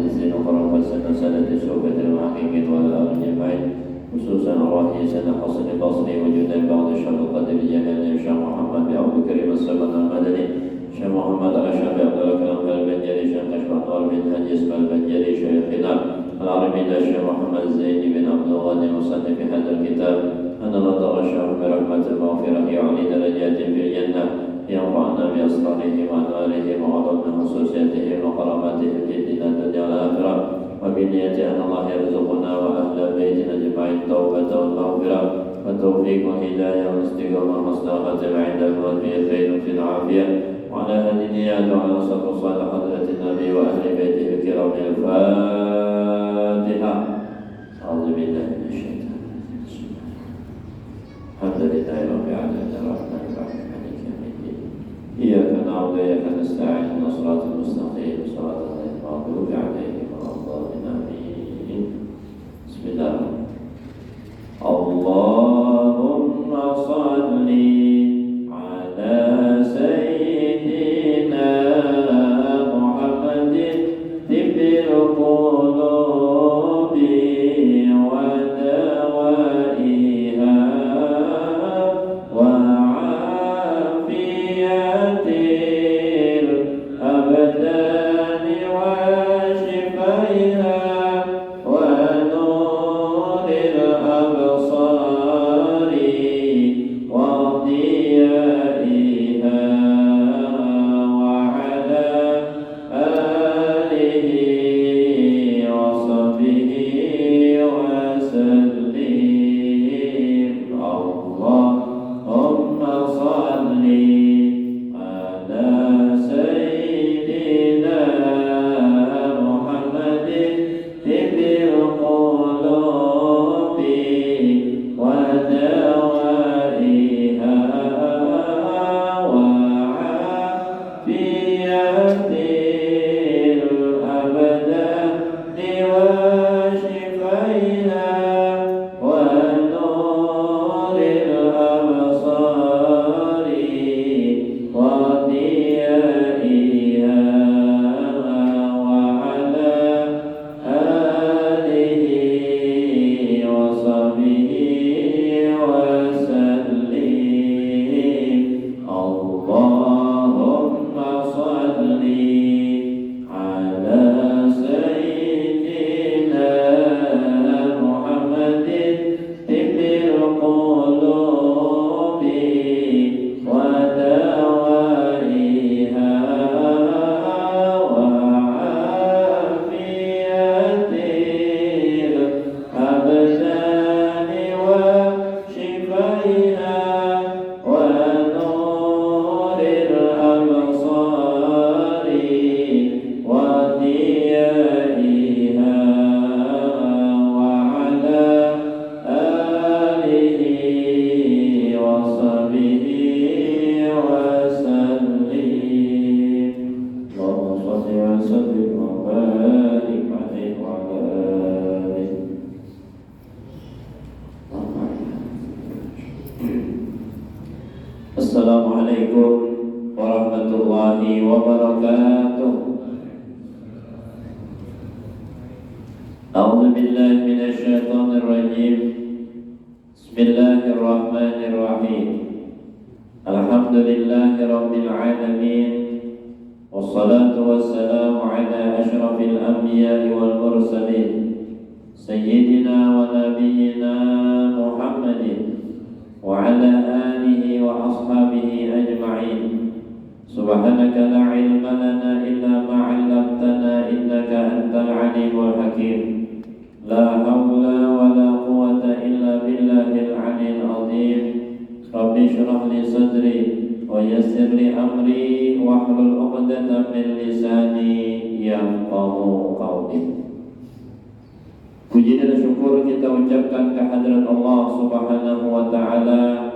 محدث وقرأ فسنة سنة الشوكة المحقق والآل الجمعين خصوصا الرحي سنة حسن بصري وجود بعض الشر قدر جلال شيخ محمد بأبو كريم السبن المدني شيخ محمد الأشعر عبد الله كلام البنجري شيخ أشبه بن حجز البنجري شيخنا العربي الشيخ محمد زين بن عبد الغني مصنف هذا الكتاب أن الله تغشاه برحمة المغفرة يعلي درجات في الجنة ينفعنا بأسرارهم وأنوارهم وعظم خصوصياتهم وكراماتهم في الدنيا والآخرة وبنية أن الله يرزقنا وأهل بيتنا أجمعين توبة والمغفرة والتوفيق والهداية والاستقامة والمصلحة عند الموت خير في العافية وعلى هذه النيات وعلى صلاة صالح حضرة النبي وأهل بيته الكرام الفاتحة. أعوذ بالله من الشيطان الرجيم. الحمد لله رب العالمين الرحمن الرحيم مالك يوم الدين إياك نعبد وإياك نستعين اهدنا الصراط المستقيم صراط الذين المغضوب عليهم ولا الضالين آمين. بسم الله اللهم صل على سيدنا محمد طب القلوب ودوائها وعافية الأبدان وشفائها ونور الأبصار وضيائها وعلى آله وصحبه وسلم. اللهم صل على سيدنا محمد طب القلوب ودوائها وعافية الأبدان وشفائها ونور الأبصار وضيائها وعلى آله وصحبه وسلم. اللهم صل على سيدنا محمد طب القلوب ودوائها وعافية الأبدان وشفائها ونور الأبصار وضيائها وعلى آله وصحبه وسلم. اللهم صل وسلم وبارك عليه وعلى آله. Assalamualaikum warahmatullahi wabarakatuh. A'udzu billahi minasy syaithanir rajim. Bismillahirrahmanirrahim. Alhamdulillahi rabbil alamin. Wassalatu wassalamu ala asyrafil anbiya'i wal mursalin sayyidina wa nabiyyina Muhammadin wa ala alihi wa ashabihi ajma'in. Subhanaka la ilma lana illa ma 'allamtana innaka antal alimul hakim. La hawla wa la quwwata illa billahil 'aliyyil 'azim. Rabbi shrah li sadri wa yassir li amri wahlul 'uqdatam min lisani yafqahu qawli. Puji dan syukur kita ucapkan kehadirat Allah Subhanahu wa taala.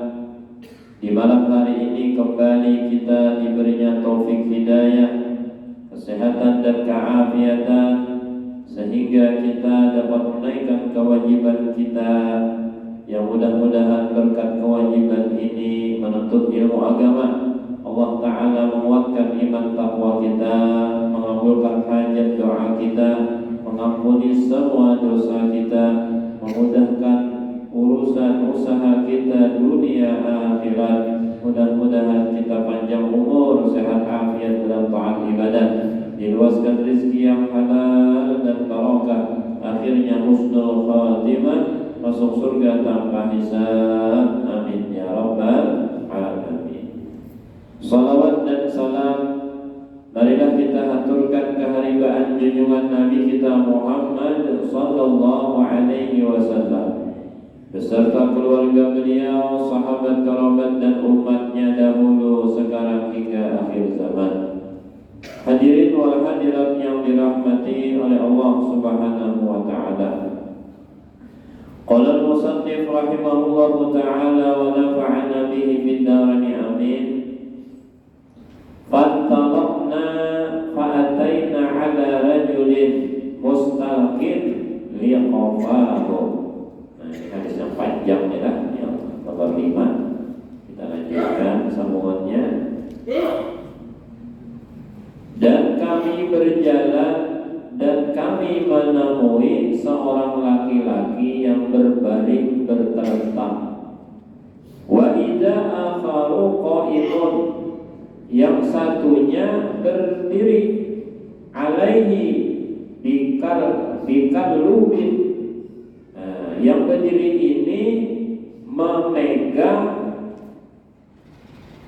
Di malam hari ini kembali kita diberinya taufik hidayah, kesehatan dan keafiatan sehingga kita dapat menunaikan kewajiban kita yang mudah-mudahan berkat kewajiban ini menuntut ilmu agama. Allah Ta'ala menguatkan iman taqwa kita, mengabulkan hajat doa kita, mengampuni semua dosa kita, memudahkan urusan usaha kita dunia akhirat. Mudah-mudahan kita panjang umur, sehat afiat dalam taat ibadah, diluaskan rezeki yang halal dan barakah, akhirnya husnul khatimah, masuk surga tanpa hisab. Amin ya rabbal alamin. Salawat dan salam marilah kita haturkan keharibaan junjungan Nabi kita Muhammad sallallahu alaihi wasallam beserta keluarga beliau, sahabat, kerabat dan umatnya dahulu, sekarang hingga akhir zaman. Hadirin wal hadirat yang dirahmati oleh Allah Subhanahu wa taala. Qala al-musannif rahimahullahu taala wa nafa'ana bihi fid darain amin. Fantalaqna fa'ataina ala rajulin mustalqin liqafahu. Hadis yang panjang ya, yang nomor 5. Kita lanjutkan sambungannya. Dan kami berjalan dan kami menemui seorang laki-laki yang berbaring berterentang. Wa idza akharu qa'imun, yang satunya berdiri, alaihi bikal lubin. Yang berdiri ini memegang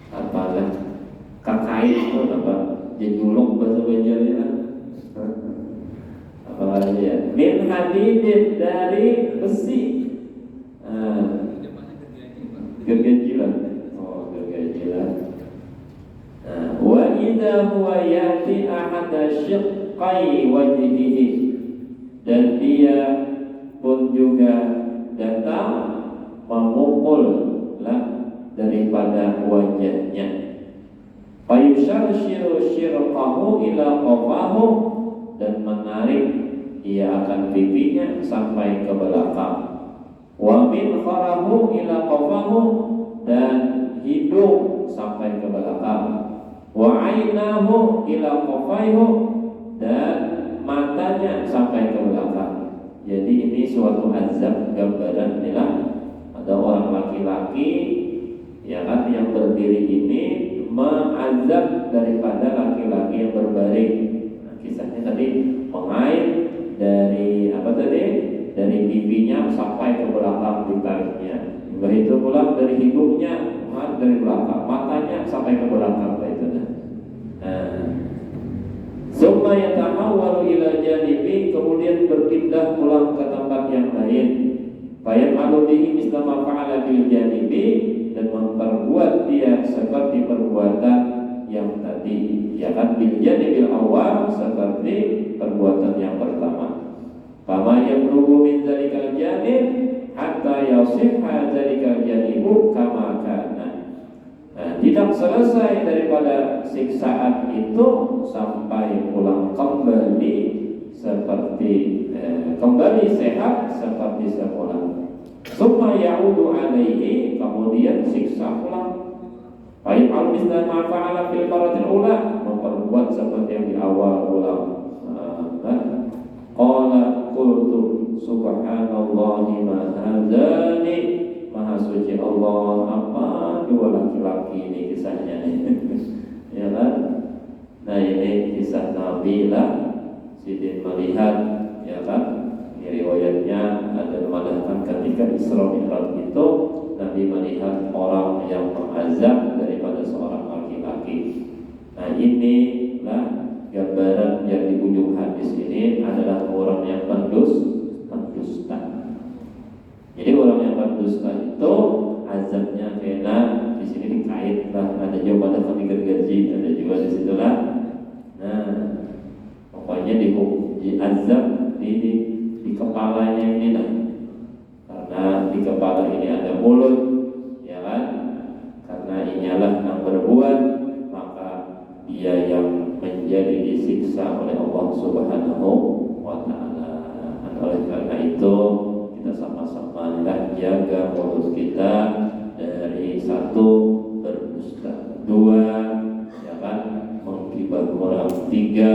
apalah kakait itu apa jejuluk bahasa Banjarnya apa lagi ya, min hadidin, dari besi, gergajilan, gergajilan. Wa idza huwa yati ahada syiqqai wajhihi, dan dia pun juga datang memukul lah daripada wajahnya. Fayusharshiru syirqahu ila qafahu, dan menarik ia akan pipinya sampai ke belakang. Wa min kharahu ila qafahu, dan hidung sampai ke belakang. Wa ainahu ila qafaihu, dan matanya sampai ke belakang. Jadi ini suatu azab, gambaran inilah ada orang laki-laki ya kan yang berdiri ini mengazab daripada laki-laki yang berbaring. Nah, kisahnya tadi mengait dari apa tadi? Dari pipinya sampai ke belakang ditariknya. Begitu pula dari hidungnya dari belakang, matanya sampai ke belakang itu. Summa yatahawwalu ila janibi, kemudian berpindah pulang ke tempat yang lain. Fayamalu bihi misla ma fa'ala bil janibi, dan memperbuat dia seperti perbuatan yang tadi, ya kan, bil janibil awal, seperti perbuatan yang pertama. Fama yablugu min dzalikal janib hatta yasihha dzalikal janibu kama kana. Tidak selesai daripada siksaan itu sampai pulang kembali seperti kembali sehat seperti semula. Summa ya'udu alaihi, kemudian siksa pulang. Baik al-misla ma fa'ala fil maratil ula, memperbuat seperti yang di awal ulang. Qala qultu subhanallahi ma hadzani, maha suci Allah, apa dua laki-laki ini kisahnya ya kan? Nah ini kisah Nabi lah, Sidin melihat ya kan, ini riwayatnya ada mengatakan ketika Isra Mi'raj itu Nabi melihat orang yang mengazab daripada seorang laki-laki. Nah inilah gambaran yang di ujung hadis ini adalah orang yang pendusta. Jadi orang yang berdusta itu azabnya kena di sini dikait lah, ada juga pada kami gergaji, ada juga di situlah. Nah, pokoknya di azab di kepalanya ini lah, karena di kepala ini ada mulut, ya kan? Karena inilah yang berbuat, maka dia yang menjadi disiksa oleh Allah Subhanahu wa Ta'ala. Oleh karena itu kita sama-sama jaga mulut kita dari satu, berdusta, dua, ya kan, menggibah orang, tiga,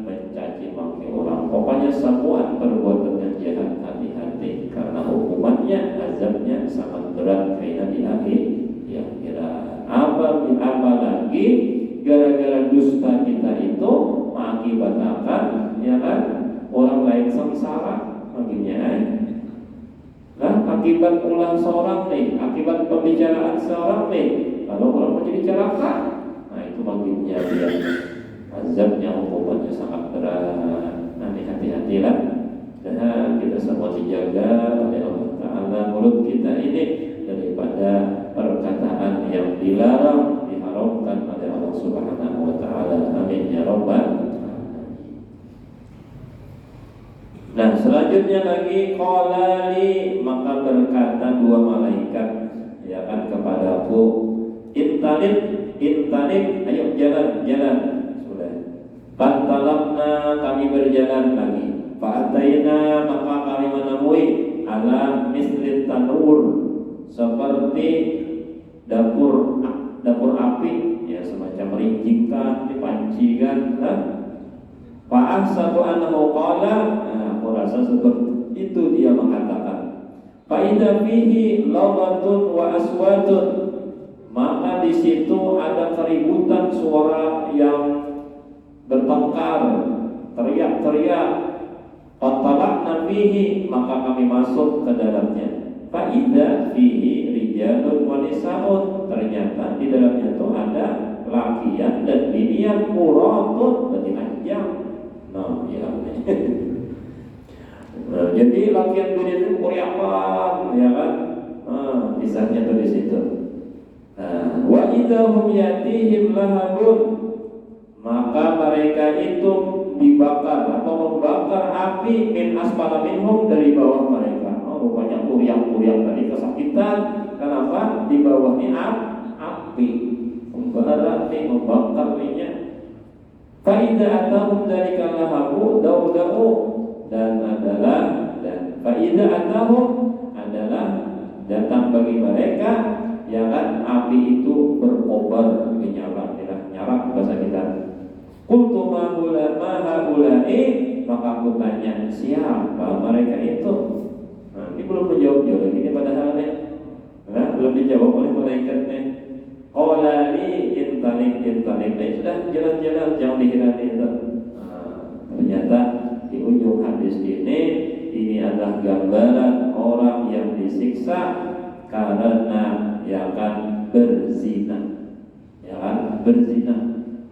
mencaci maki orang. Pokoknya semua perbuatan berat kaitan di akhir ya kira apa lagi gara-gara dusta kita itu mengakibatkan ya kan orang lain sengsara akhirnya nah akibat ulah seorang nih, akibat pembicaraan seorang nih, kalau orang menjadi celaka, nah itu makinnya dia azabnya hukumannya sangat berat. Nanti hati-hatilah dan kita semua dijaga oleh Allah Ta'ala mulut kita ini daripada perkataan yang dilarang, diharamkan oleh Allah Subhanahu Wa Ta'ala. Amin ya Rabbal. Nah selanjutnya lagi qalali, maka berkata dua malaikat ya kan kepadaku, intalib, ayo jalan sudah. Fantalabna, kami berjalan lagi. Fa'ataina, maka kami menemui ala mislit tanur, seperti dapur api ya, semacam rinjingkah dipancikan. Fa'ahsabu annahu qala, aku rasa seperti itu dia mengatakan. Fa'idha fihi lawatun wa aswatun, maka di situ ada keributan, suara yang bertengkar, teriak-teriak. Fatalaqna fihi, maka kami masuk ke dalamnya. Fa'idha fihi rijalun wa nisa'un, ternyata di dalamnya itu ada lakian dan binian muratun, berarti panjang. Nah, ya. Nah, jadi lakian binian itu kuriapan, ya kan? Kisahnya tuh di situ. Nah, wa idahum yatihim lahabun, maka mereka itu dibakar atau membakar api min asfala minhum, dari bawah mereka. Rupanya kuriak tadi kesakitan. Kenapa? Di bawahnya api membara nih, membakar minyak. Faida atahum dari kalahabu daudau, dan faida atahum adalah datang bagi mereka ya kan api itu berkobar, menyala, nyarak bahasa kita. Qultu ma haula'i, maka aku tanya siapa mereka itu. Nah, ini belum menjawab lagi ini padahal belum dijawab oleh malaikatnya. Qalali intalik, sudah jalan-jalan, jangan dihiraukan itu. Ternyata di ujung hadis ini adalah gambaran orang yang disiksa karena ya kan berzina,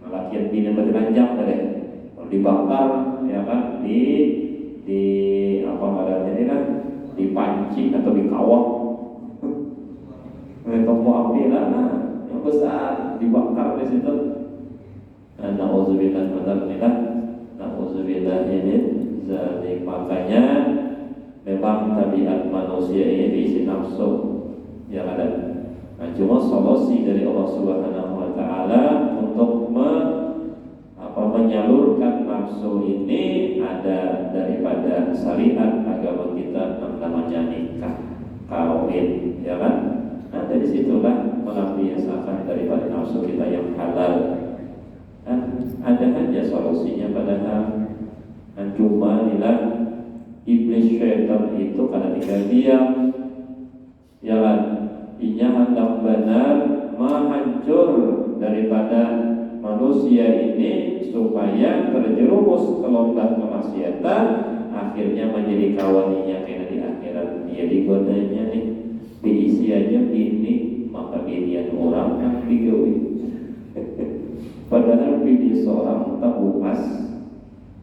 lakian bini bertelanjang deh, kalau dibakar ya kan di apa namanya ini kan dipanci atau dikawah oleh toko api lah yang besar, dibakar di situ. Nauzubillah min dzalik. Makanya memang tabiat manusia ini diisi nafsu yang ada. Nah, cuma solusi dari Allah Subhanahu Wa Taala untuk menyalurkan nafsu ini ada daripada syariat agama kita, namanya nikah, kawin, ya kan? Nah, dari situlah melampiaskan daripada nafsu kita yang halal. Kan ada aja solusinya padahal. Dan cuma inilah iblis syaitan itu karena tinggal diam, ya kan? Inya hendak benar menghancur daripada manusia ini supaya terjerumus ke lomba kemaksiatan, akhirnya menjadi kawaninya karena di akhirat dia digodanya nih, diisi aja bini, maka binian orang yang digawi. Padahal bini seorang tak upas,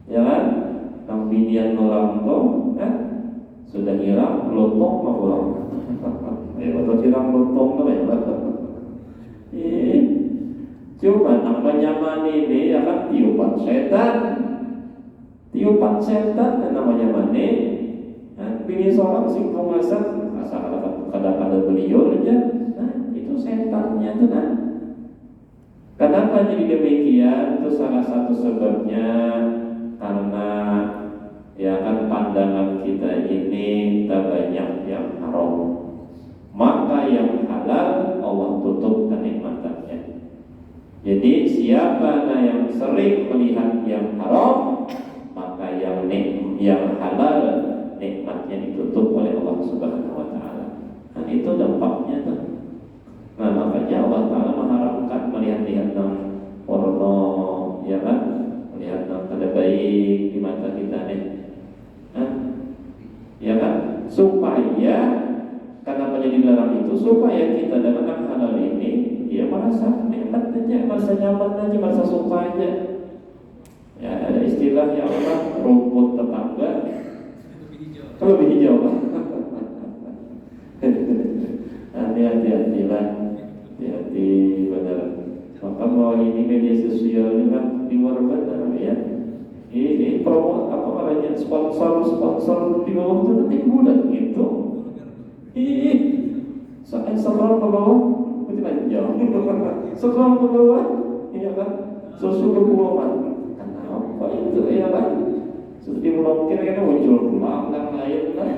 ya kan? Nang binian orang tuh kan sudah hilang lotong mah orang. Atau cirang lotong tuh ya. Cuma namanya mani ini ya kan tiupan setan dan namanya mani. Nah, bini seorang singkong masak asal kadang-kadang beliau aja. Nah, itu setannya tuh kan. Kenapa jadi demikian? Itu salah satu sebabnya karena ya kan pandangan kita ini tak banyak yang haram. Maka yang halal Allah tutup kenikmatannya. Jadi siapa yang sering melihat yang haram, maka yang halal nikmatnya ditutup oleh Allah Subhanahu Wa Taala. Nah, itu dampaknya tuh. Nah, makanya Allah Ta'ala mengharamkan melihat-lihat porno, ya kan? Melihat kada baik di mata kita nih. Nah, ya kan? Supaya kenapa jadi dilarang itu? Supaya kita dalam hal ini dia merasa nikmat aja, merasa nyaman aja, merasa suka aja. Ya, ada istilah yang apa? Rumput tetangga lebih hijau. Hati-hatilah, hati-hati benar. Maka bahwa ini media sosial ini kan di luar benar ya. Ini promo apa namanya sponsor di bawah itu nanti bulan gitu. Soalnya scroll ke bawah, itu jauh. Scroll ke bawah, iya kan? Susu berbuahan. Kenapa itu ya kan? Sudah dimulai kira-kira muncul pulang dan lain kan?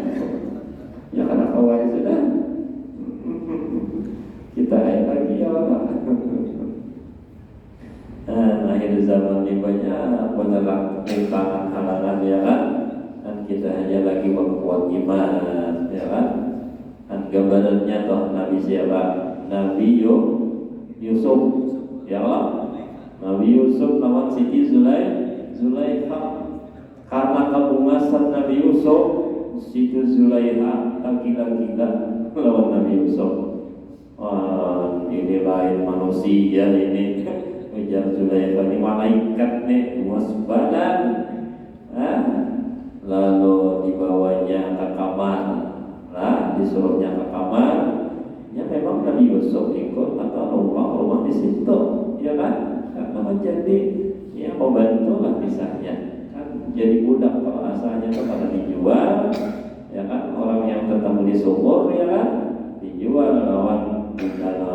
Ya karena kawan sudah. Kita lagi ya Allah. Akhir zaman ini banyak penerang rintangan halangan ya kan, dan kita hanya lagi memperkuat iman ya kan. Dan gambarannya toh Nabi siapa? Nabi Yusuf ya Allah. Nabi Yusuf lawan Siti Zulaikha. Karena kebungasan Nabi Yusuf, Siti Zulaikha gila-gila lawan Nabi Yusuf. Ini lain manusia ini. Ujar Zulaikha ini malaikat nih, wasbadan. Lalu dibawanya ke kamar, disuruhnya ke kamar. Ya memang Nabi Yusuf ikut atau numpang rumah di situ, ya kan? Karena menjadi ya membantu lah misalnya. Kan jadi budak kalau asalnya kepada dijual, ya kan? Orang yang ketemu di sumur, ya kan? Dijual lawan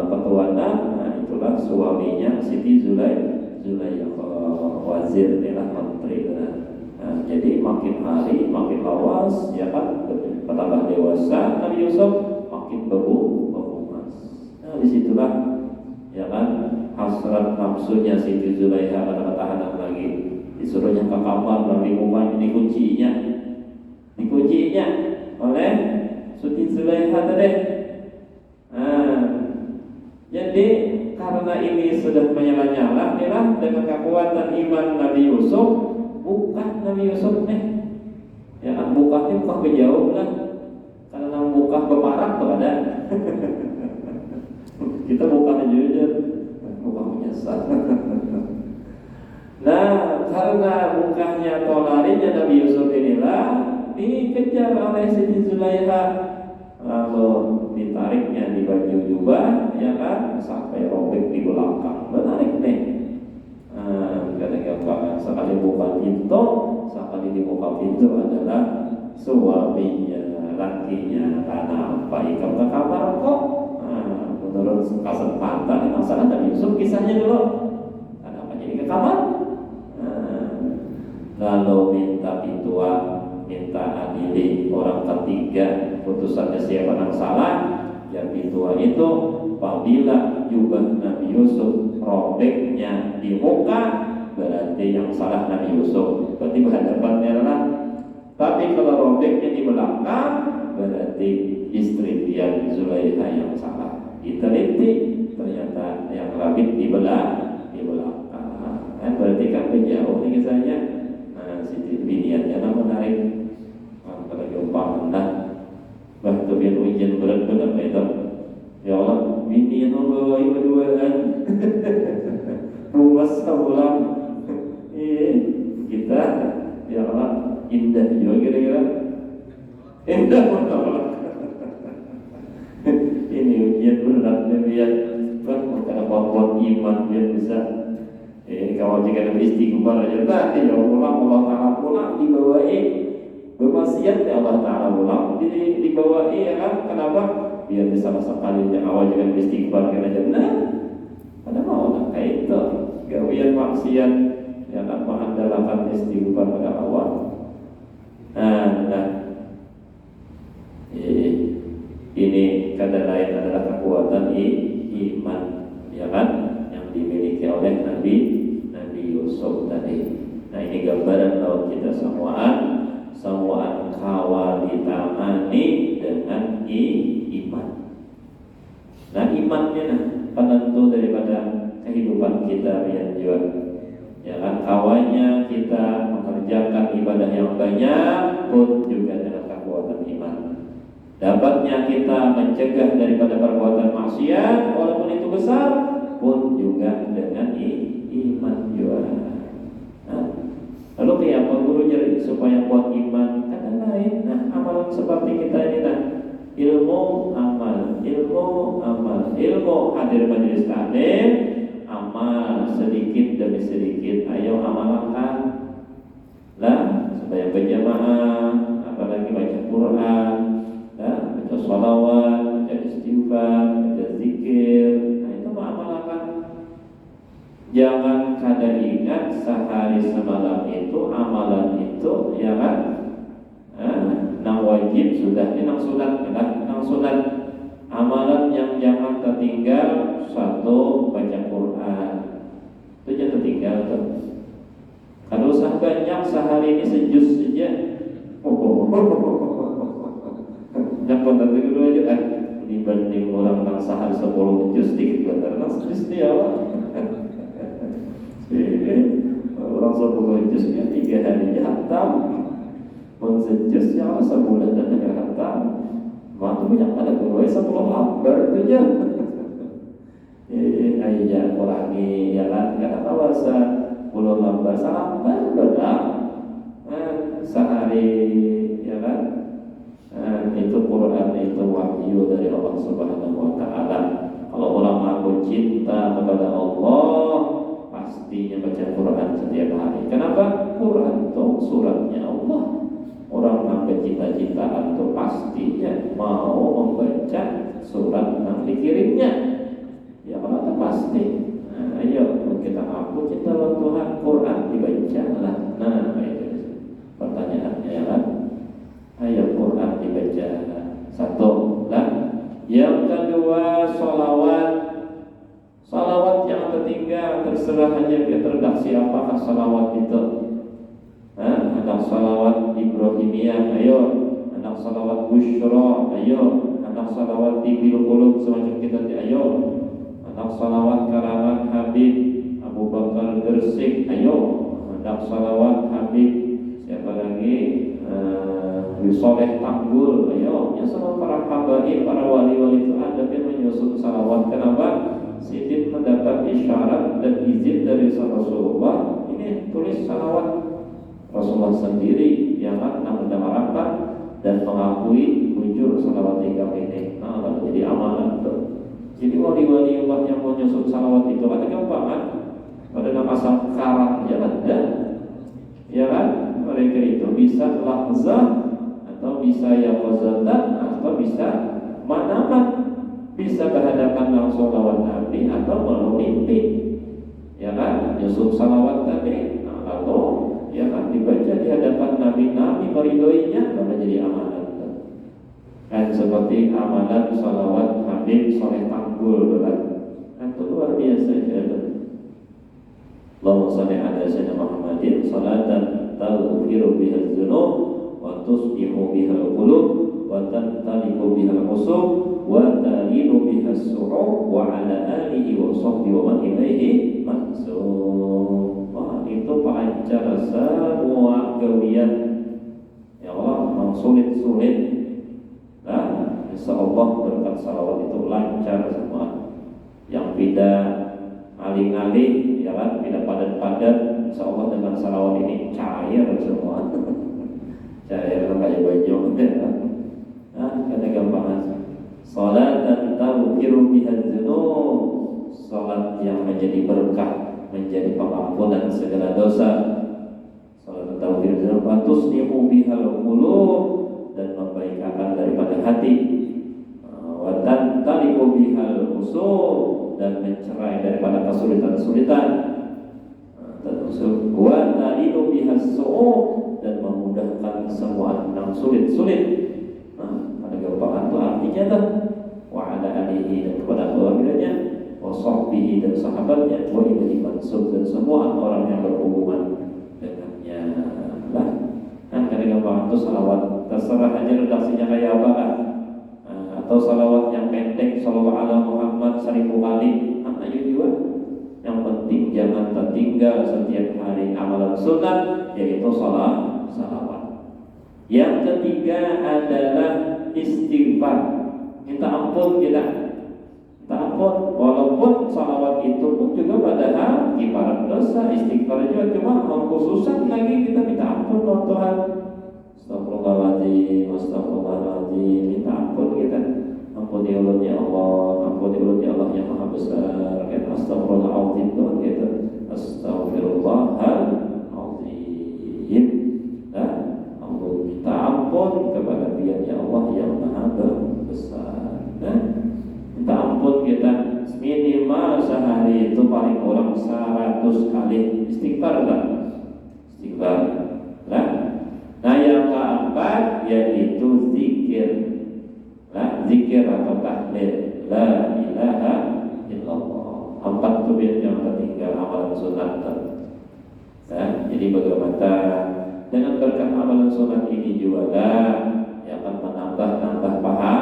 petuanan. Itulah suaminya Siti Zulaikha, wazir inilah menteri. Nah, jadi makin hari makin lawas, ya kan, bertambah dewasa Nabi Yusuf makin berumas. Nah, disitulah ya kan hasrat nafsunya Siti Zulaikha pada tahanan lagi, disuruhnya ke kamar lalu dibuka dikuncinya oleh Siti Zulaikha tadi. Jadi karena ini sudah menyala-nyala, inilah dengan kekuatan iman Nabi Yusuf, buka Nabi Yusuf ya kan, bukanya buka jauh lah, karena buka beparak tuh ada. Kita buka jujur, buka menyesal. Nah, karena bukanya atau larinya Nabi Yusuf inilah dikejar oleh Siti Zulaikha. Lalu ditariknya di baju jubah, ya kan, sampai robek di belakang. Menarik nih. Kadang-kadang sekali buka pintu, sekali dibuka pintu adalah suaminya, lakinya. Karena apa ikut ke kamar kok? Menurut kesempatan memang salah Nabi Yusuf kisahnya dulu. Kenapa jadi ke kamar? Lalu minta pituan, minta adili orang ketiga, putusannya siapa yang salah, yang pitua itu apabila jubah Nabi Yusuf robeknya di muka, berarti yang salah Nabi Yusuf, berarti berhadapannya adalah. Tapi kalau robeknya di belakang, berarti istri dia Zulaikha yang salah. Diteliti, ternyata yang rabit di belakang. Berarti kan jauh nih kisahnya. Siti biniannya menarik. Kalau jumpa anda, bahkan biar ujian berat-berat itu. Ya Allah, binian Allah berduaan. Rumah sebulan. Kita, ya Allah, indah juga kira-kira. Indah menolak. Ini ujian berat biar karena kuat iman biar bisa. Kalau jika ada istighfar aja tadi ya Allah Ta'ala pulang dibawain bermaksiat ya Allah Ta'ala pulang dibawain ya kan. Kenapa? Biar bisa sekalinya awal jika istighfar kena jannah. Ada mau kayak itu gawian maksiat ya kan, mengandalkan istighfar pada awal. Ini kata lain adalah kekuatan iman ya kan, yang dimiliki oleh Nabi Yusuf tadi. Nah, ini gambaran bahwa kita semuaan kawal ditamani dengan iman. Nah imannya penentu daripada kehidupan kita yang juga. Ya kan, awalnya kita mengerjakan ibadah yang banyak pun juga dengan kekuatan iman. Dapatnya kita mencegah daripada perbuatan maksiat walaupun itu besar pun juga dengan iman juga. Nah, lalu kayak apa guru jadi supaya kuat iman? Kan lain. Nah, amalan seperti kita ini ilmu amal, ilmu hadir majelis taklim, amal sedikit demi sedikit. Ayo amalkan lah supaya berjamaah, apalagi baca Quran, baca sholawat, baca istighfar, baca zikir. Nah itu amalkan. Jangan kada ingat sehari semalam itu amalan itu, ya kan? Nang wajib sudah, nang sunat amalan yang jangan tertinggal. Satu, baca Quran itu jangan tertinggal tuh. Kalau usah banyak sehari ini sejus saja. Yang benar itu aja dibanding orang nang sehari 10 juz dikit benar nang sejus dia orang 10 juz ya 3 hari hatam. Sejus yang sebulan dan akhir hatam. Waktu banyak pada guru 10 lembar itu aja. Aja kurangi ya kan, karena awasa 10 lembar salambar benar. Sehari ya kan. Itu Quran, itu wahyu dari Allah Subhanahu wa taala. Kalau orang mengaku cinta kepada Allah, pastinya baca Quran setiap hari. Kenapa? Quran itu suratnya Allah. Orang yang bercita-citaan itu pastinya mau membaca surat yang dikirimnya. Ya kalau itu pasti. Nah, ayo kita aku cinta kepada Tuhan, Quran dibaca lah. Nah itu pertanyaannya ya kan. Ayo Quran dibaca. Satu lah. Yang kedua sholawat. Sholawat yang tertinggal terserah aja kita redaksi apakah sholawat itu. Anak salawat Ibrahimiyah, ayo. Anak salawat Bushra, ayo. Anak salawat Tibil Qulub semacam kita, ayo. Anak salawat karangan Habib Abu Bakar Gersik, ayo. Anak salawat Habib siapa lagi? Soleh Tanggul, ayo. Ya semua para habaib, para wali-wali itu ada yang menyusun salawat. Kenapa? Sidin mendapat isyarat dan izin dari Rasulullah. Ini tulis salawat. Rasulullah sendiri yang mendengarkan dan mengakui bujur salawat 3 ini. Nah, lalu jadi amalan itu. Jadi wali-wali Allah yang menyusun salawat itu ada gampangan. Pada nama asal karang ya ada. Ya kan? Mereka itu bisa lahzah atau bisa yaqazatan atau bisa manaman. Bisa berhadapan langsung lawan Nabi atau melalui mimpi. Ya kan? Nyusun salawat tadi. Nah, lalu ya kan dibaca di hadapan Nabi meridoinya lalu jadi amalan. Kan seperti amalan salawat Habib Soleh Tanggul kan itu luar biasa ya. Allahumma shalli ala sayyidina Muhammadin salatan taghfiru biha dzunub wa tusbihu biha al-qulub wa tantaliqu biha al-qusub wa talinu biha as-su'ub wa ala alihi wa sahbihi wa man ilaihi mansub. Itu pancar semua kewian. Ya Allah, mau sulit-sulit. Nah, insyaallah berkat salawat itu lancar semua. Yang tidak aling-aling, ya kan, tidak padat-padat. Insyaallah dengan salawat ini cair semua. Cair kayak baju. Nah, kata gampangan. Salat dan tawfiru biha dzunub. Salat yang menjadi berkah, menjadi pengampunan segala dosa. Salat tauhid wa tuslimu bihal qulub dan membaikkan daripada hati. Wa tantaliqu bihal usul dan mencerai daripada kesulitan-kesulitan. Wa taliqu bihas su'ub dan memudahkan semua yang sulit-sulit. Pada gampangan itu artinya dah wa ala alihi dan kepada keluarganya wa sahbihi dan sahabatnya wa ilaihi mansub dan semua orang yang berhubungan dengannya lah. Kan kadang-kadang itu salawat terserah aja redaksinya kayak apa kan. Atau salawat yang pendek pendek sallallahu ala Muhammad 1000 kali, ayo juga. Yang penting jangan tertinggal setiap hari amalan sunat, yaitu salawat. Yang ketiga adalah istighfar, minta ampun kita. Minta ampun, walaupun salawat itu pun juga padahal kifarat dosa, istighfar juga, cuma mengkhususkan lagi kita minta ampun oh Tuhan. Astagfirullahaladzim, astagfirullahaladzim, minta ampun kita. Ampuni ulun ya Allah, ampuni ulun ya Allah yang maha besar. Kan astagfirullahaladzim Tuhan gitu. Astagfirullahaladzim. Nah, ampun, minta ampun kepada Dia ya Allah yang maha besar. Nah, minta ampun kita minimal sehari itu paling kurang 100 kali istighfar kan? Istighfar. Nah yang keempat yaitu zikir. Zikir atau tahlil la ilaha illallah. 4 tuh yang tertinggal amalan sunat. Jadi bagaimana dengan berkat amalan sunat ini juga yang akan menambah pahala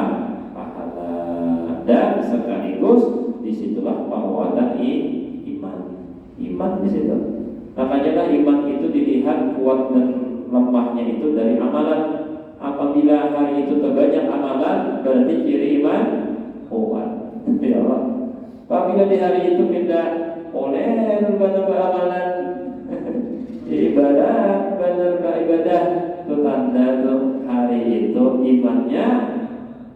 dan sekaligus disitulah penguatan iman di situ. Makanya iman itu dilihat kuat dan lemahnya itu dari amalan. Apabila hari itu terbanyak amalan, berarti ciri iman kuat. Ya Allah. Apabila di hari itu kita oleh benar amalan, ibadah itu tanda tuh hari itu imannya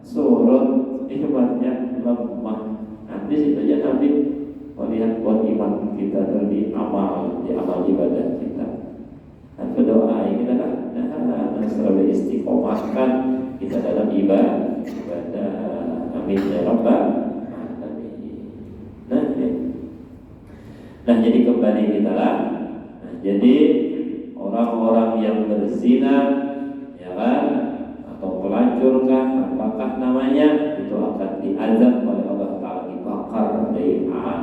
surut, imannya lemah. Nah, di situ aja Nabi melihat buat iman kita di amal ibadah kita. Dan berdoa kita selalu istiqomahkan kita dalam ibadah. Amin ya rabbal alamin. Nah, jadi kembali kita jadi orang-orang yang berzina, ya kan, atau pelacur kah, apakah namanya, itu akan diazab oleh Allah Taala, dibakar,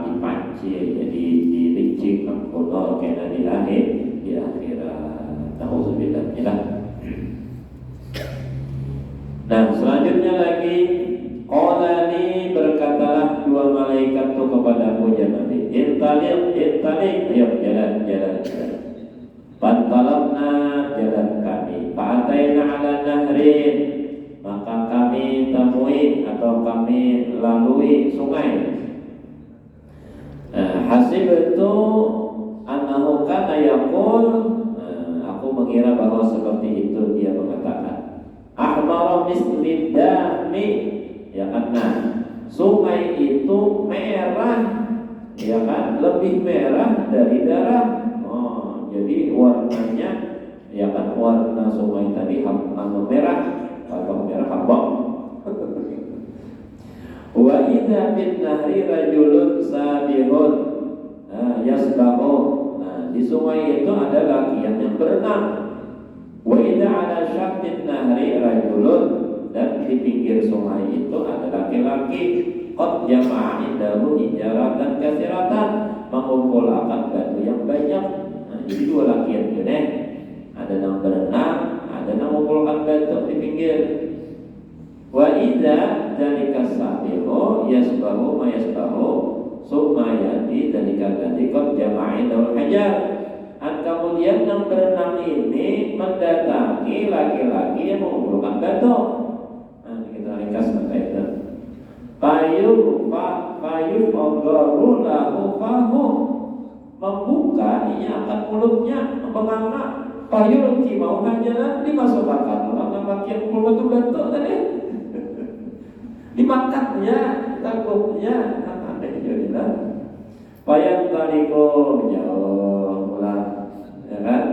dipancing, jadi dirincik, mengkonol kena di akhirat. Nauzubillah. Nah, selanjutnya lagi qolani, berkatalah dua malaikat itu kepadaku ya Nabi, intalik, ayo jalan. Pantalabna, jalan kami, fa'ataina ala nahrin, maka kami temui atau kami lalui sungai. Hasib itu annahu kana yaqul, aku mengira bahwa seperti itu dia mengatakan, ahmara misli dami, ya kan, nah, sungai itu merah, ya kan, lebih merah dari darah. Jadi warnanya, ya kan, warna sungai tadi merah, kalau merah habang. Wa idza bin nahri rajulun sabihun yasbahu. Nah, di sungai itu ada laki-laki yang berenang. Wa idza ala syattin nahri rajulun, dan di pinggir sungai itu ada laki-laki qad jama'a indahu hijaratan katsiratan, mengumpulkan batu yang banyak. Jadi dua laki-laki ini, ada yang berenang, ada yang mengumpulkan batu di pinggir. Wa idza dzalika sabihu yasbahu ma yasbahu summa yati dzalika alladzi qad jama'a daul hajar. Dan kemudian yang berenang ini mendatangi laki-laki yang mengumpulkan batu. Nah, kita ringkas itu. Payu agaru lahu fahu, membuka ia akan mulutnya, menganga. Payul mau hajalan, dimasukkan orang bagian mulut batu tadi, dimakannya, takutnya, ada jadilah. Payah tariko jauh pulang, ya kan?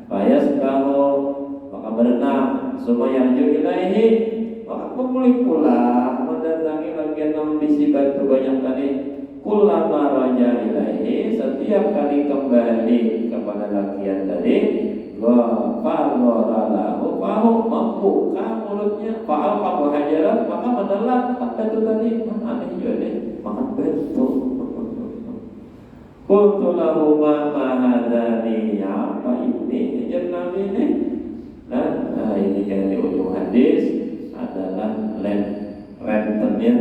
Payah kamu maka berenang, semua yang jauh ilahi, maka pemulih pulang mendatangi bagian yang bisi batu banyak tadi. Kullama raja ilahi, setiap kali kembali kepada lakian tadi, wa fa'alalahu fahu, membuka mulutnya, fa'al kamu hajaran, maka menelan batu tadi. Aneh juga deh, makan batu. Qultu lahu ma hadani, apa ini ajar Nabi ini? Nah, ini yang di ujung hadis adalah rentenir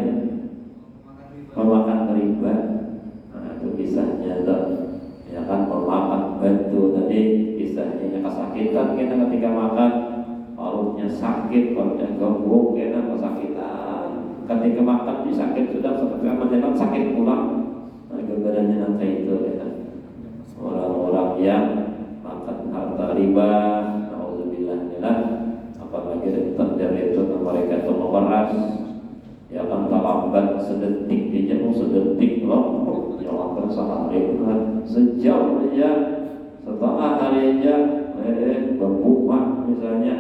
ketika makan di sakit sudah ketika menjelang sakit pulang. Nah, gambarannya nanti itu ya. Orang-orang yang makan harta riba, nauzubillah, apalagi dari itu mereka itu memeras, ya kan terlambat sedetik dia mau sedetik loh, jalan sehari sejam aja, setengah hari aja, berbuka misalnya.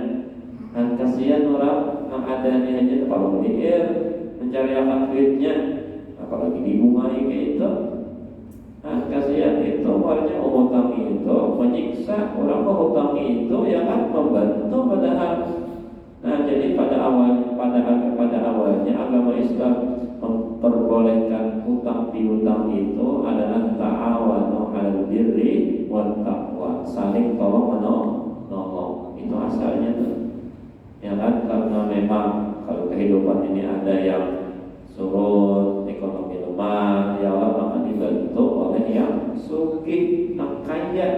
Dan kasihan orang yang ada ini aja kalau mikir mencari akan duitnya, apalagi dibungai gitu. Nah, kasihan itu warga hutang itu menyiksa orang mengutangi itu ya kan membantu padahal. Nah, jadi pada awalnya agama Islam memperbolehkan hutang piutang itu adalah ta'awanu 'alal birri wat taqwa, saling tolong menolong. Itu asalnya tuh. Ya kan, karena memang kalau kehidupan ini ada yang surut, ekonomi lemah, ya Allah akan dibantu oleh yang sugih, yang kaya.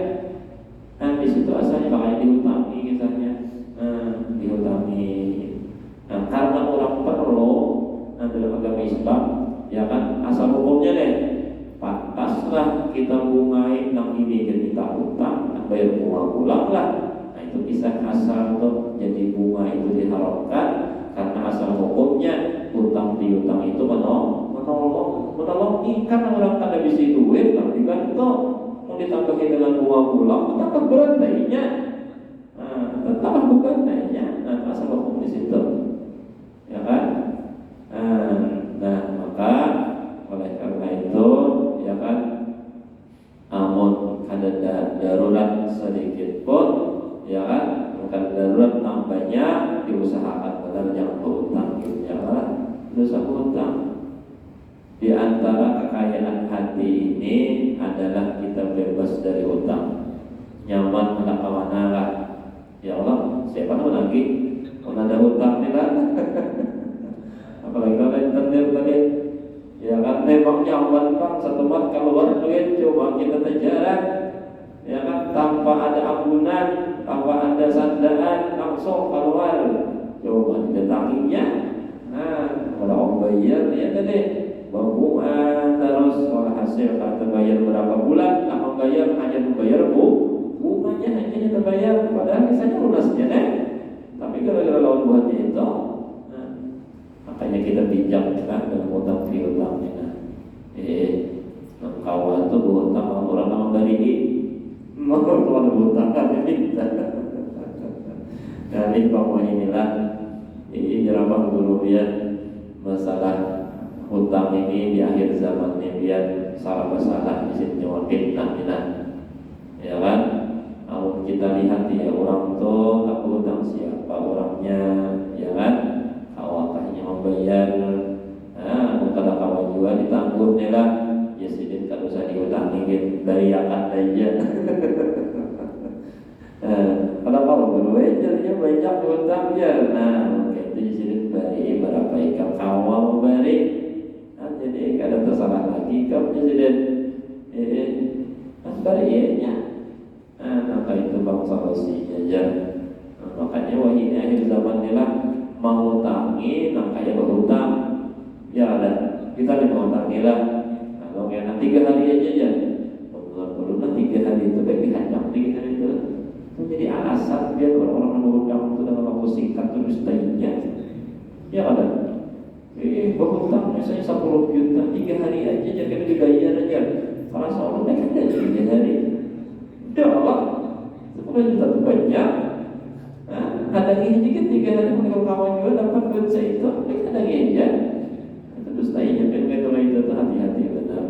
Nah, di situ asalnya makanya dihutangi kisahnya, dihutangi. Nah, karena orang perlu, dalam agama Islam, ya kan, asal hukumnya deh, pantaslah kita bungai nang ini jadi kita hutang, bayar bunga pulang lah. Nah, itu kisah asal tuh, jadi bunga itu diharapkan karena asal hukumnya hutang piutang itu menolong ikan orang kada bisa duit nanti kan tuh mau ditambahin dengan bunga pulang tetap berat bayinya, tetap bukan naiknya. Nah, asal hukum di situ, ya kan. Nah, maka oleh karena itu, ya kan, amun ada darurat sedikit pun, ya kan, bukan darurat nambahnya diusahakan benar jangan berhutang, ya kan, dosa berhutang. Di antara kekayaan hati ini adalah kita bebas dari hutang, nyaman hendak kemana lah. Ya Allah, siapa nama lagi? Kalau ada hutang nih kan, apalagi kalau internet tadi, ya kan, memang nyaman bang, satu mat keluar duit cuma kita terjarak, ya kan, tanpa ada ampunan, tanpa ada sandaan, langsung keluar, coba didatanginya. Nah, kalau bayar ya tadi bunga terus, kalau hasil kata bayar berapa bulan, tak bayar hanya membayar bunganya hanya terbayar, padahal misalnya lunasnya deh. Tapi gara-gara lawan buatnya itu, makanya kita bijak kan dalam hutang piutang ini. Kawan tuh berhutang orang nama dari ini, mau keluar berhutang kan ini. Dan ini bahwa inilah ini jeramah dulu biar masalah hutang ini di akhir zaman ini biar salah bersalah di sini cuma fitnah, ya kan. Kalau kita lihat ya orang tuh aku hutang siapa orangnya, ya kan, awalnya membayar, bukan kawan juga ditangguh nih lah, ya sedikit kalau usah dihutangi dari akan aja. Kalau kawan berwajarnya banyak hutang ya, nah mungkin itu sedikit beri berapa ikan kawan memberi. Jadi kadang tersalah lagi kau presiden, barinya, maka itu bangsa solusinya aja. Makanya wah ini akhir zaman inilah mengutangi, makanya berhutang. Ya ada kita mengutangi lah. Kalau kena 3 hari aja, bulan 3 hari itu baik dihanjam 3 hari itu jadi alasan biar orang-orang berhutang itu dalam waktu singkat terus tanya. Ya ada. Berhutang misalnya 10 juta 3 hari aja jangan dibayar aja. Kalau seorang mereka ada 3 hari. Ya Allah, 10 juta itu banyak. Ada ini kan 3 hari meninggal kawan juga dapat duit itu, mereka ada aja. Terus tanya kan itu hati-hati benar.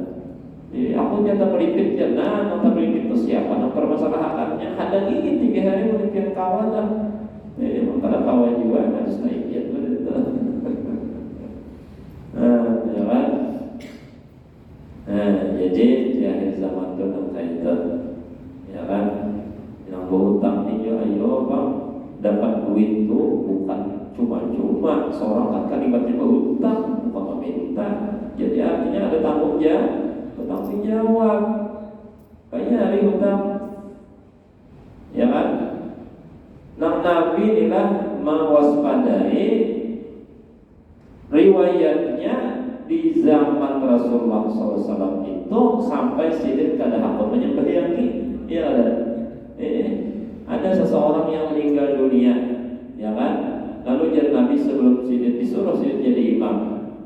Aku nyata melipit ya, nota melipit itu siapa? Nah permasalahannya ada ini 3 hari melipit kawan lah. Maka kawan juga harus naik ya itu. Ya kan? Jadi di akhir zaman itu nanti itu, ya kan, yang berhutang ini ayo bang, dapat duit itu bukan cuma-cuma, seorang kan ibaratnya berhutang bukan meminta. Jadi artinya ada tanggung jawab, kayak hari hutang, ya kan? Nabi inilah mewaspadai Riwayatnya di zaman Rasulullah SAW itu sampai sidin kada hakun menyembahyangi. Ya ada seseorang yang meninggal dunia, ya kan? Lalu jar Nabi sebelum sidin disuruh sidin jadi imam,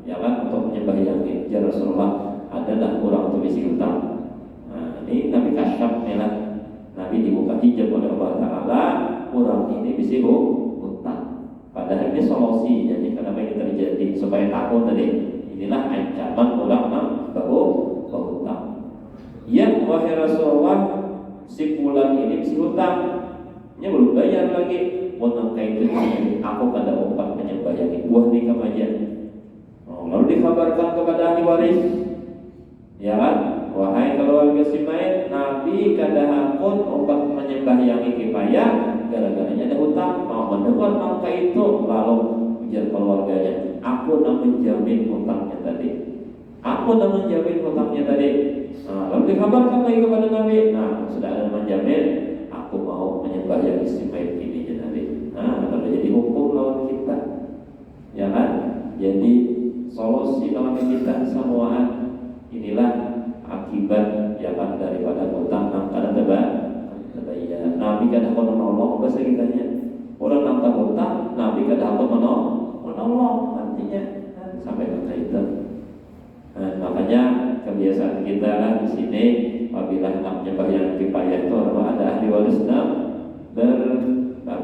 ya kan, untuk menyembahyangi. Jar Rasulullah, adalah orang tu bisi hutang. Nah, ini Nabi kasyaf melah. Nabi dibuka hijab oleh Allah Taala, orang ini bisi hutang. Padahal ini solusi, jadi kenapa ini terjadi supaya takut tadi. Inilah ancaman orang yang berhutang. Ya wahai Rasulullah, si fulan ini bisi hutang, nya belum bayar lagi. Mau kayak itu, aku kada umpat menyembahyangi buah nikah aja. Lalu dikabarkan kepada ahli waris, ya kan? Wahai keluarga si mayit, Nabi kada hakun umpat menyembahyangi kipayah gara-garanya ada hutang. Mau mendengar mangka itu, lalu ujar keluarganya, aku nak menjamin hutangnya tadi. Aku nak menjamin hutangnya tadi. Lalu dikabarkan lagi kepada Nabi, nah sudah ada menjamin, aku mau menyembahyangi si mayit ini Nabi. Nah, kalau jadi hukum lawan kita, ya kan? Jadi solusi lawan kita semuaan inilah akibat ya kan daripada hutang nang kada terbayar. Nabi kada hakun menolong bahasa kitanya. Orang nang hutang, Nabi kada hakun menolong artinya sampai ke itu. Nah, makanya kebiasaan kita kan di sini apabila nak menyembahyangi kipayah itu ada ahli warisnya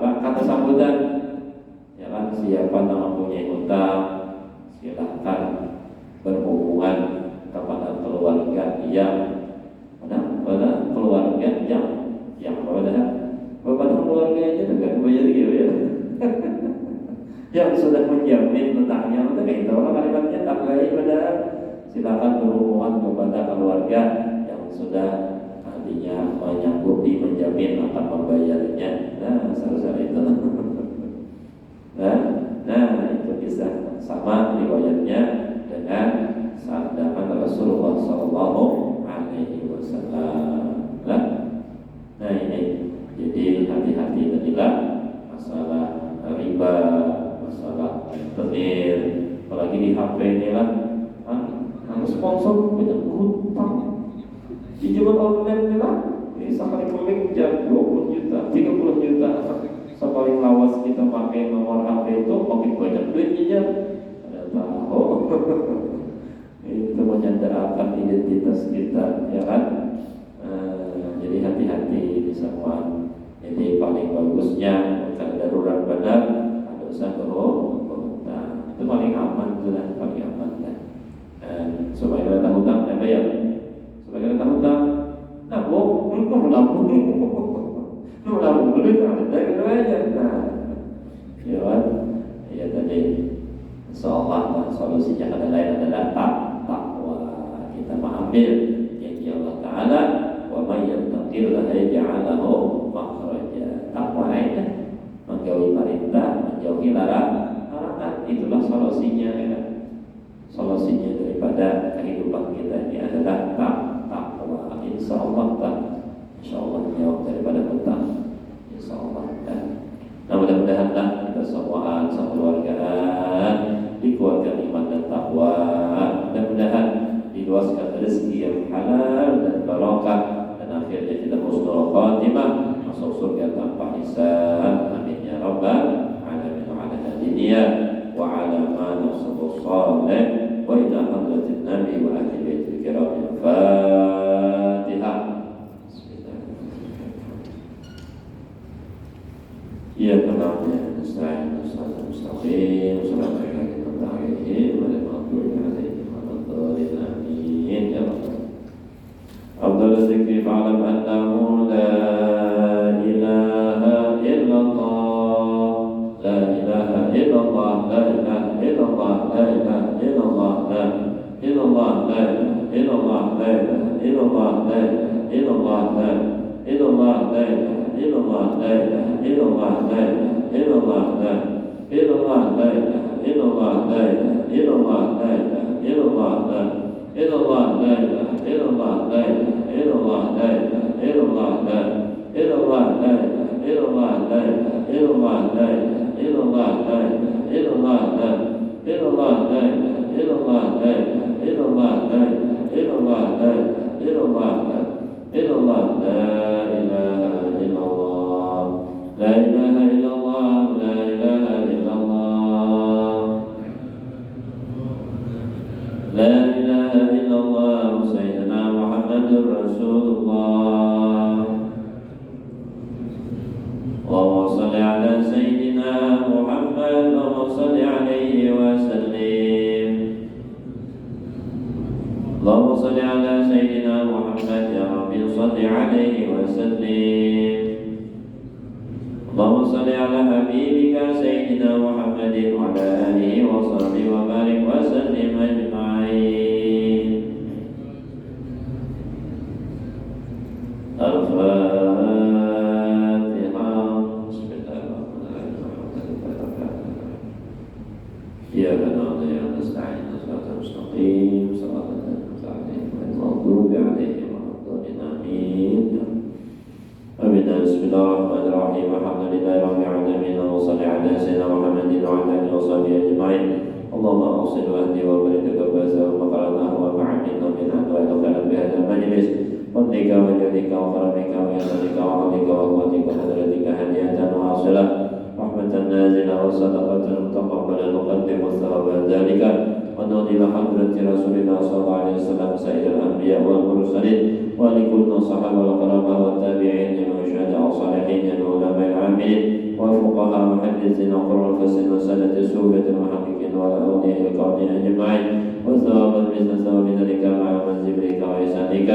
kata sambutan, ya kan, siapa yang mempunyai hutang silahkan berhubungan kepada keluarga yang pada keluarga yang kepada keluarga aja tidak bayar gitu ya. Yang sudah menjamin hutangnya, itu kayak itu lah kalimatnya tak baik. Pada silakan berhubungan kepada keluarga yang sudah artinya menyanggupi menjamin akan membayarnya. Nah, seharusnya itu. Nah, itu kisah sama riwayatnya dengan sabda Rasulullah Sallallahu Alaihi Wasallam. Nah ini, jadi hati-hati tadilah masalah riba, masalah tenir, apalagi di HP ini lah. Sponsor banyak hutang. Di zaman online ini lah, ini sekali klik jam 20 juta, 30 juta. Sekali lawas kita pakai nomor HP itu makin banyak duitnya. Ada tahu. Itu menyandarkan identitas kita, ya kan? Jadi hati-hati di semua. Jadi paling bagusnya kalau darurat benar ada usaha berhutang. Itu paling aman, sudah paling aman kan. Supaya kita tahu hutang, bayar. Supaya kita tahu hutang, nabung, nabung duit ada aja. Nah, ya kan? Ya tadi. Insyaallah solusinya adalah takwa. Kita mengambil janji Allah Taala, wa may yattaqillaha yaj'al lahu makhraja. Takwa itu menjauhi perintah, menjauhi larangan. Itulah solusinya, ya. Solusinya daripada kehidupan kita ini adalah takwa. Insyaallah jauh daripada hutang. Insyaallah. Nah, mudah-mudahan kita semua keluargaan dikuatkan iman dan takwa. Mudah-mudahan diluaskan rezeki yang halal dan barakah, dan akhirnya kita husnul khatimah, masuk surga tanpa hisab. Amin ya rabbal alamin. Wa ala hadiniya wa ala ma nasabus salih wa ila hadratin nabi wa ahli baitil kiram. Fatihah. Ya kenal ya nasta'in mustaqim sallallahu alaihi wa sallam. Amin ya rabbal. Afdal zikri fa'lam annahu la ilaha illallah, la ilaha illallah, la ilaha illallah, la ilaha illallah, la illallah, la ilaha illallah, la ilaha illallah, la ilaha illallah, la illallah, la ilaha illallah, la ilaha illallah, la ilaha illallah, la illallah, la ilaha illallah, la ilaha illallah, la ilaha illallah, la illallah, la ilaha illallah, la ilaha illallah, la ilaha illallah, la illallah, la ilaha illallah, la ilaha illallah, la ilaha illallah, la ilaha illallah, la illallah, la ilaha illallah, la ilaha illallah, la ilaha illallah, la ilaha illallah, la illallah, la ilaha illallah, la ilaha illallah, la ilaha illallah, la ilaha illallah, sayyidina Muhammadur Rasulullah. Allahumma salli ala sayyidina Muhammad, Allahumma salli alaihi wa sallim. Allahumma salli ala sayyidina Muhammad, ya Rabbi salli alaihi wa sallim. Allahumma salli ala habibika sayyidina Muhammadin wa ala alihi wa sahbihi wa barik wa sallim ajma'in. Al-Fatihah. إياك نعبد وإياك نستعين صراط المستقيم صراط الذين أنعمت عليهم غير المغضوب عليهم ولا الضالين آمين. بسم الله الرحمن الرحيم الحمد لله رب العالمين وصلى على سيدنا محمد وعلى آله وصحبه أجمعين. اللهم أوصل واهدي وبارك وبارك وقرناه ومعنا من أنواع الخير بهذا المجلس فضلك وجودك وكرمك ويسرك وعظمك وقوتك وقدرتك هدية واصلة رحمة نازلة وصدقة تقبل نقدم الثواب ذلك ونودي حضرة رسول الله صلى الله عليه وسلم سائر الأنبياء والمرسلين ولكل الصحابة والقرابة والتابعين والشهداء والصالحين والعلماء العاملين والفقهاء والمحدثين وقراء الفصل وسادة الصوفية المحققين والأولياء الكون أجمعين والثواب مثل ثواب ذلك مع منزلك وإحسانك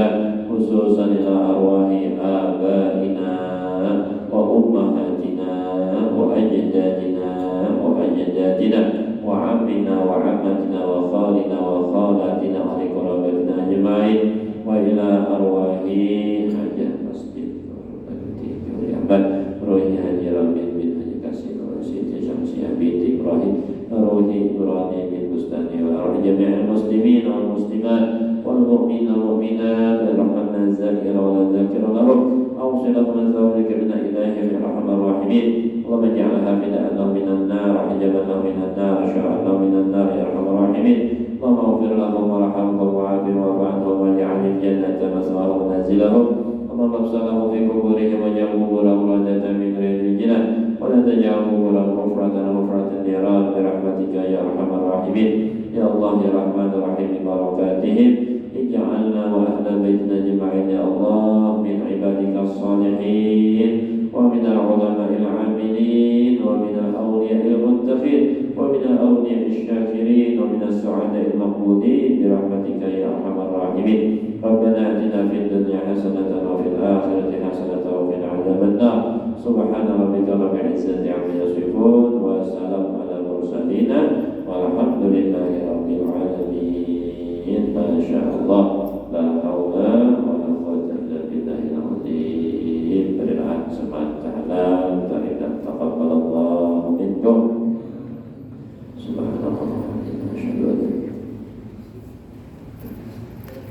خصوصا إلى أرواح آبائنا وأمهاتنا وأجدادنا وعمنا وعمتنا وخالنا وخالاتنا وأهل قرابتنا أجمعين وإلى أرواح حجة مسجد روح حجي رامي بن حجي كاسين ورسيد شمسية بنت إبراهيم روح إبراهيم بن بستاني وروح جميع المسلمين والمسلمات والمؤمنين والمؤمنات الرحمن الذاكرة والذاكرة لهم أوصلهم من ذلك من إلههم الرحمن الراحمين. اللهم اجعلها فداء لهم من النار حجبا لهم من النار شرعا لهم من النار يا أرحم الراحمين. اللهم اغفر لهم وارحمهم وعافهم واعف عنهم واجعل الجنة مثواهم ونزلهم. اللهم ابصرهم في قبورهم واجعل قبورهم روضة من رياض الجنان ولا تجعل قبورهم حفرة النيران برحمتك يا أرحم الراحمين. يا الله يا رحمن الرحيم ببركاتهم اجعلنا وأهل بيتنا أجمعين يا الله من عبادك الصالحين ومن العلماء العاملين ومن الأولياء المتقين ومن الأولياء الشاكرين ومن السعداء المقبولين برحمتك يا أرحم الراحمين. ربنا آتنا في الدنيا حسنة وفي الآخرة حسنة وقنا عذاب النار. سبحان ربك رب العزة عما يصفون وسلام على المرسلين والحمد لله رب العالمين. ما شاء الله.